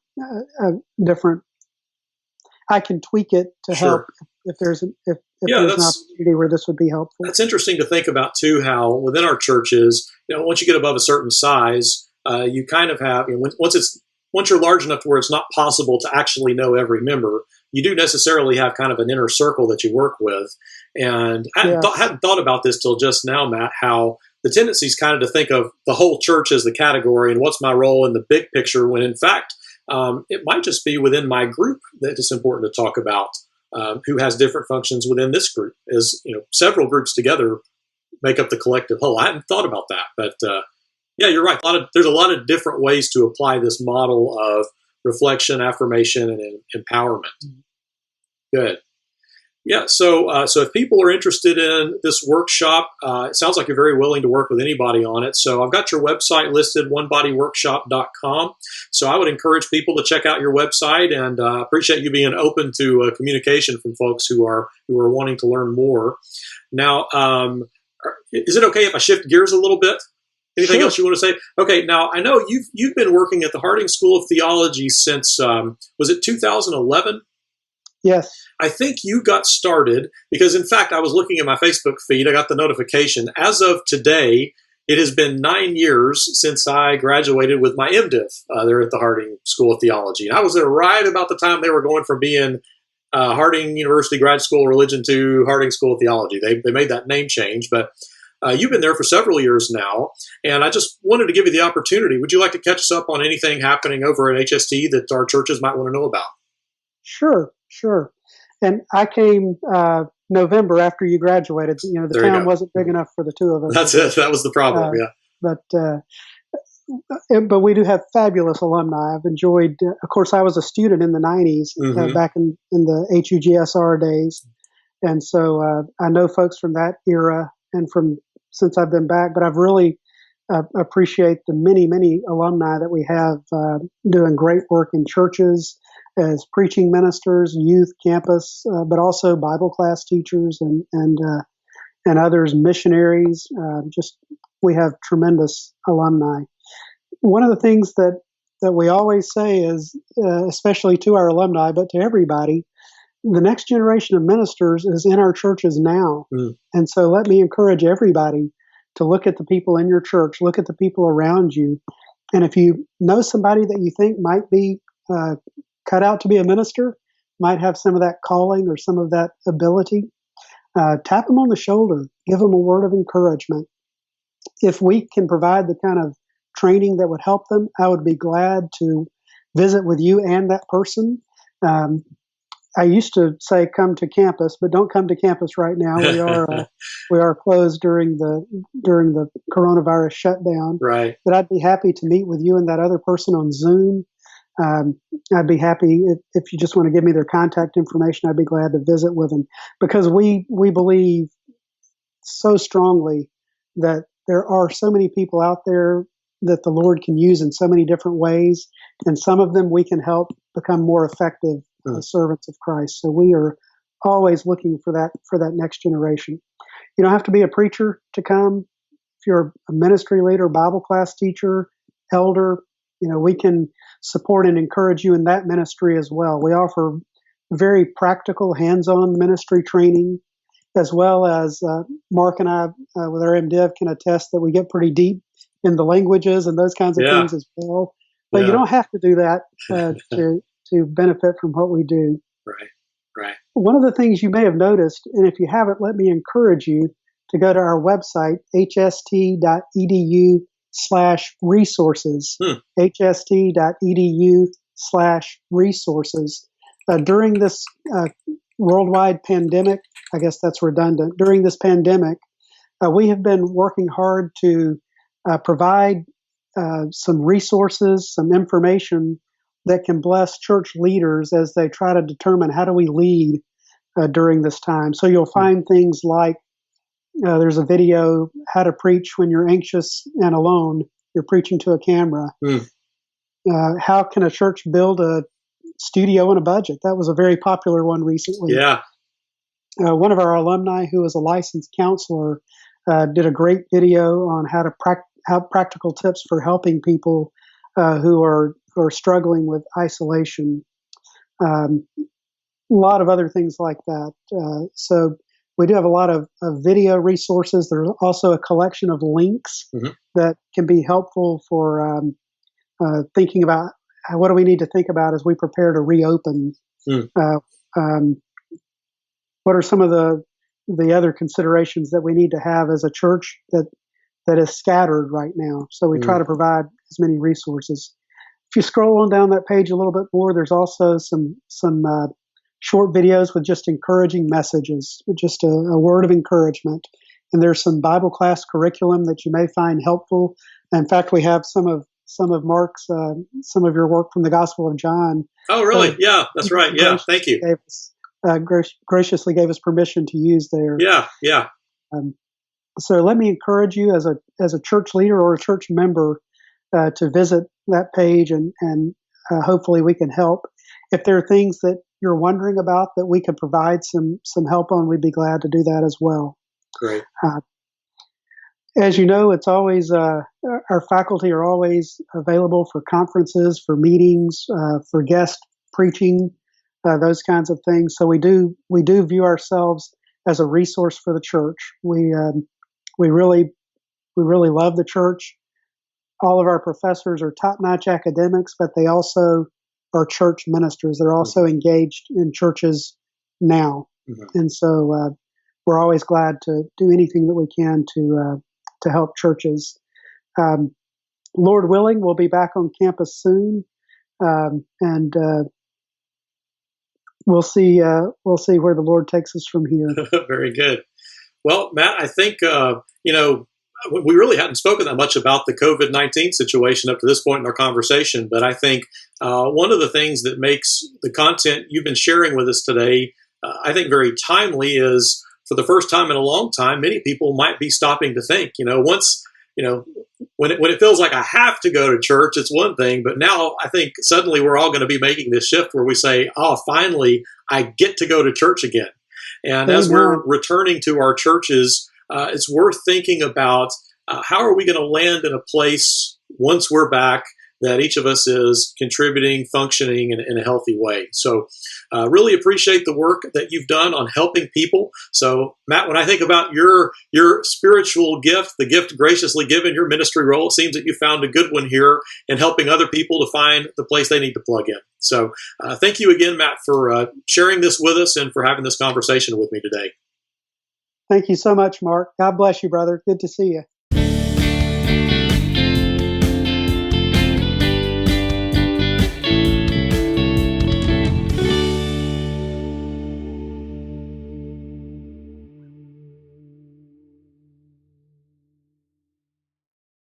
I can tweak it to help if there's an opportunity where this would be helpful. That's interesting to think about too. How within our churches, once you get above a certain size, you kind of have once you're large enough to where it's not possible to actually know every member, you do necessarily have kind of an inner circle that you work with. And I hadn't thought about this till just now, Matt, how the tendency is kind of to think of the whole church as the category and what's my role in the big picture, when in fact, it might just be within my group that it's important to talk about who has different functions within this group. As several groups together make up the collective whole. I hadn't thought about that, but yeah, you're right. There's a lot of different ways to apply this model of reflection, affirmation, and empowerment. Good. Yeah. So if people are interested in this workshop, it sounds like you're very willing to work with anybody on it. So I've got your website listed, onebodyworkshop.com. So I would encourage people to check out your website, and appreciate you being open to communication from folks who are wanting to learn more. Now, is it okay if I shift gears a little bit? Anything else you want to say? Okay. Now I know you've been working at the Harding School of Theology since was it 2011? Yes. I think you got started because, in fact, I was looking at my Facebook feed. I got the notification. As of today, it has been 9 years since I graduated with my MDiv there at the Harding School of Theology. And I was there right about the time they were going from being Harding University Grad School of Religion to Harding School of Theology. They made that name change, but you've been there for several years now. And I just wanted to give you the opportunity. Would you like to catch us up on anything happening over at HST that our churches might want to know about? Sure. And I came November after you graduated. The town wasn't big enough for the two of us. That's it. That was the problem. Yeah. But we do have fabulous alumni. I've enjoyed. Of course, I was a student in the '90s, back in the HUGSR days, and so I know folks from that era and from since I've been back. But I've really appreciate the many alumni that we have doing great work in churches as preaching ministers, youth, campus, but also Bible class teachers and others, missionaries. We have tremendous alumni. One of the things that we always say is, especially to our alumni, but to everybody, the next generation of ministers is in our churches now. And so let me encourage everybody to look at the people in your church, look at the people around you. And if you know somebody that you think might be cut out to be a minister, might have some of that calling or some of that ability, tap them on the shoulder, give them a word of encouragement. If we can provide the kind of training that would help them, I would be glad to visit with you and that person. I used to say come to campus, but don't come to campus right now. We are closed during the coronavirus shutdown. Right. But I'd be happy to meet with you and that other person on Zoom. I'd be happy if you just want to give me their contact information. I'd be glad to visit with them, because we believe so strongly that there are so many people out there that the Lord can use in so many different ways, and some of them we can help become more effective servants of Christ. So we are always looking for that next generation. You don't have to be a preacher to come. If you're a ministry leader, Bible class teacher, elder, we can support and encourage you in that ministry as well. We offer very practical, hands-on ministry training, as well as Mark and I, with our MDiv, can attest that we get pretty deep in the languages and those kinds of things as well. But you don't have to do that to benefit from what we do. Right. One of the things you may have noticed, and if you haven't, let me encourage you to go to our website, hst.edu/resources, Hmm. hst.edu/resources. During this worldwide pandemic, I guess that's redundant, during this pandemic, we have been working hard to provide some resources, some information that can bless church leaders as they try to determine how do we lead during this time. So you'll find things like there's a video, how to preach when you're anxious and alone. You're preaching to a camera. Hmm. How can a church build a studio on a budget? That was a very popular one recently. Yeah. One of our alumni, who is a licensed counselor, did a great video on how practical tips for helping people who are struggling with isolation. A lot of other things like that. So we do have a lot of video resources. There's also a collection of links that can be helpful for thinking about what do we need to think about as we prepare to reopen. What are some of the other considerations that we need to have as a church that is scattered right now? So we try to provide as many resources. If you scroll on down that page a little bit more, there's also some short videos with just encouraging messages, just a word of encouragement. And there's some Bible class curriculum that you may find helpful. In fact, we have some of Mark's, some of your work from the Gospel of John. Oh, really? Yeah, that's right. Yeah, thank you. Graciously gave us permission to use there. Yeah, yeah. So let me encourage you as a church leader or a church member to visit that page, and hopefully we can help. If there are things that you're wondering about that we can provide some help on, we'd be glad to do that as well. Great. As you know, it's always our faculty are always available for conferences, for meetings, for guest preaching, those kinds of things. So we do view ourselves as a resource for the church. We really love the church. All of our professors are top-notch academics, but they also are church ministers. They're also engaged in churches now, and so we're always glad to do anything that we can to help churches. Lord willing, we'll be back on campus soon, and we'll see where the Lord takes us from here. Very good. Well, Matt, I think we really hadn't spoken that much about the COVID-19 situation up to this point in our conversation, but I think one of the things that makes the content you've been sharing with us today, I think, very timely is, for the first time in a long time, many people might be stopping to think. Once when it feels like I have to go to church, it's one thing, but now I think suddenly we're all going to be making this shift where we say, "Oh, finally, I get to go to church again." And as we're returning to our churches, it's worth thinking about how are we going to land in a place once we're back that each of us is contributing, functioning in a healthy way. So really appreciate the work that you've done on helping people. So Matt, when I think about your spiritual gift, the gift graciously given, your ministry role, it seems that you found a good one here in helping other people to find the place they need to plug in. So thank you again, Matt, for sharing this with us and for having this conversation with me today. Thank you so much, Mark. God bless you, brother. Good to see you.